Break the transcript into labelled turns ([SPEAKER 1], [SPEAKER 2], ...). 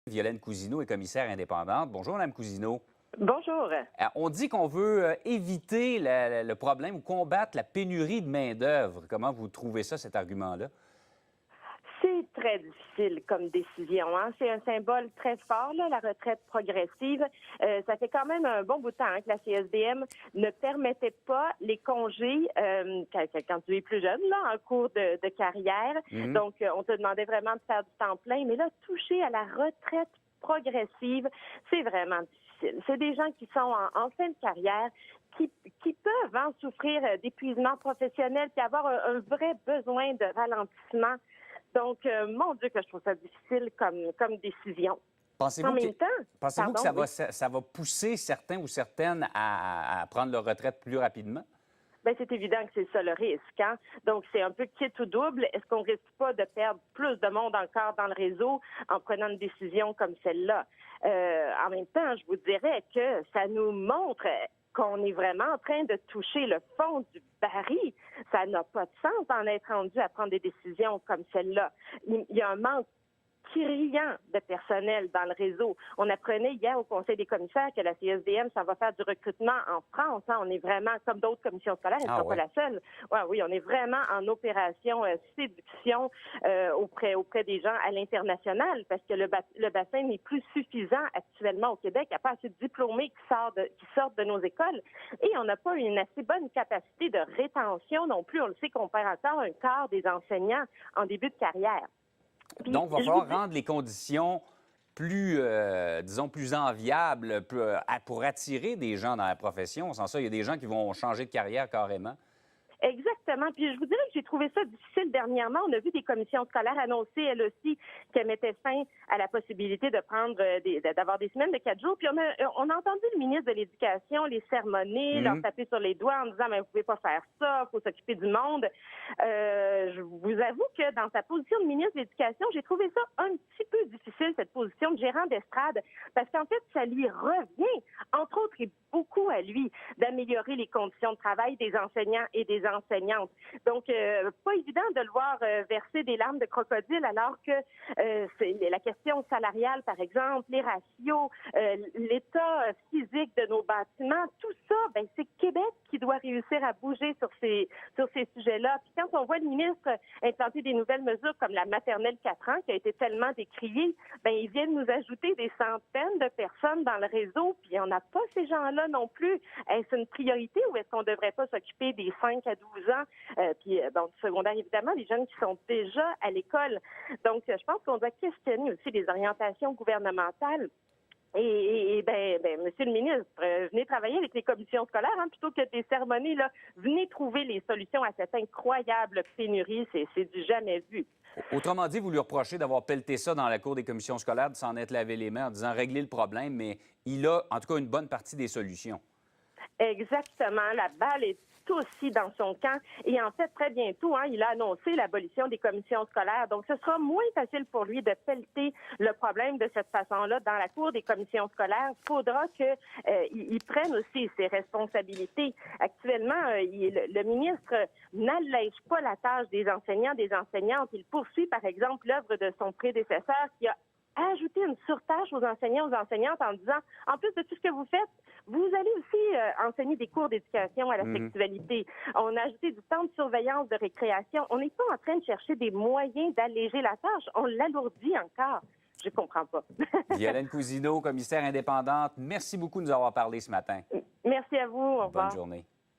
[SPEAKER 1] Violaine Cousineau est commissaire indépendante. Bonjour, Mme Cousineau.
[SPEAKER 2] Bonjour.
[SPEAKER 1] On dit qu'on veut éviter le problème ou combattre la pénurie de main-d'œuvre. Comment vous trouvez ça, cet argument-là?
[SPEAKER 2] C'est très difficile comme décision. Hein? C'est un symbole très fort, là, la retraite progressive. Ça fait quand même un bon bout de temps hein, que la CSDM ne permettait pas les congés quand tu es plus jeune, là, en cours de carrière. Donc, on te demandait vraiment de faire du temps plein. Mais là, toucher à la retraite progressive, c'est vraiment difficile. C'est des gens qui sont en fin de carrière, qui peuvent souffrir d'épuisement professionnel puis avoir un vrai besoin de ralentissement. Donc, mon Dieu, que je trouve ça difficile comme décision.
[SPEAKER 1] Pensez-vous que
[SPEAKER 2] oui.
[SPEAKER 1] ça va pousser certains ou certaines à prendre leur retraite plus rapidement?
[SPEAKER 2] Bien, c'est évident que c'est ça le risque. Hein? Donc, c'est un peu quitte ou double. Est-ce qu'on risque pas de perdre plus de monde encore dans le réseau en prenant une décision comme celle-là? En même temps, je vous dirais que ça nous montre qu'on est vraiment en train de toucher le fond du baril. Ça n'a pas de sens d'en être rendu à prendre des décisions comme celle-là. Il y a un manque criant de personnel dans le réseau. On apprenait hier au Conseil des commissaires que la CSDM, ça va faire du recrutement en France. Hein. On est vraiment, comme d'autres commissions scolaires, elles ne sont pas la seule. Ouais, oui, on est vraiment en opération séduction auprès des gens à l'international parce que le bassin n'est plus suffisant actuellement au Québec. Il n'y a pas assez de diplômés qui sortent de nos écoles. Et on n'a pas une assez bonne capacité de rétention non plus. On le sait qu'on perd encore un quart des enseignants en début de carrière.
[SPEAKER 1] Puis, donc, il va falloir rendre les conditions plus, disons, plus enviables pour attirer des gens dans la profession. Sans ça, il y a des gens qui vont changer de carrière carrément.
[SPEAKER 2] Exactement. Puis je vous dirais que j'ai trouvé ça difficile dernièrement. On a vu des commissions scolaires annoncer, elles aussi, qu'elles mettaient fin à la possibilité de prendre d'avoir des semaines de 4 jours. Puis on a entendu le ministre de l'Éducation les sermonner, leur taper sur les doigts en disant mais vous pouvez pas faire ça, faut s'occuper du monde. Je vous avoue que dans sa position de ministre de l'Éducation, j'ai trouvé ça un petit peu difficile, cette position de gérant d'estrade, parce qu'en fait, ça lui revient, entre autres et beaucoup à lui, d'améliorer les conditions de travail des enseignants et des enseignantes. Donc, pas évident de le voir verser des larmes de crocodile alors que c'est la question salariale, par exemple, les ratios, l'état physique de nos bâtiments, tout ça, ben c'est Québec qui doit réussir à bouger sur ces sujets-là. Puis quand on voit le ministre implanter des nouvelles mesures comme la maternelle 4 ans qui a été tellement décriée, ben ils viennent nous ajouter des centaines de personnes dans le réseau, puis on n'a pas ces gens-là non plus. Est-ce une priorité ou est-ce qu'on ne devrait pas s'occuper des 5 à 12 ans, puis du secondaire, évidemment, les jeunes qui sont déjà à l'école. Donc, je pense qu'on doit questionner aussi les orientations gouvernementales. Et Monsieur le ministre, venez travailler avec les commissions scolaires, hein, plutôt que des cérémonies, là. Venez trouver les solutions à cette incroyable pénurie. C'est du jamais vu.
[SPEAKER 1] Autrement dit, vous lui reprochez d'avoir pelleté ça dans la cour des commissions scolaires, de s'en être lavé les mains en disant régler le problème, mais il a en tout cas une bonne partie des solutions.
[SPEAKER 2] Exactement. La balle est aussi dans son camp. Et en fait, très bientôt, hein, il a annoncé l'abolition des commissions scolaires. Donc, ce sera moins facile pour lui de pelleter le problème de cette façon-là dans la cour des commissions scolaires. Il faudra qu'il prenne aussi ses responsabilités. Actuellement, le ministre n'allège pas la tâche des enseignants, des enseignantes. Il poursuit, par exemple, l'œuvre de son prédécesseur qui a ajouter une surtâche aux enseignants, aux enseignantes en disant, en plus de tout ce que vous faites, vous allez aussi enseigner des cours d'éducation à la sexualité. On a ajouté du temps de surveillance, de récréation. On n'est pas en train de chercher des moyens d'alléger la tâche. On l'alourdit encore. Je comprends pas.
[SPEAKER 1] Violaine Cousineau, commissaire indépendante, merci beaucoup de nous avoir parlé ce matin.
[SPEAKER 2] Merci à vous. Au revoir.
[SPEAKER 1] Bonne journée.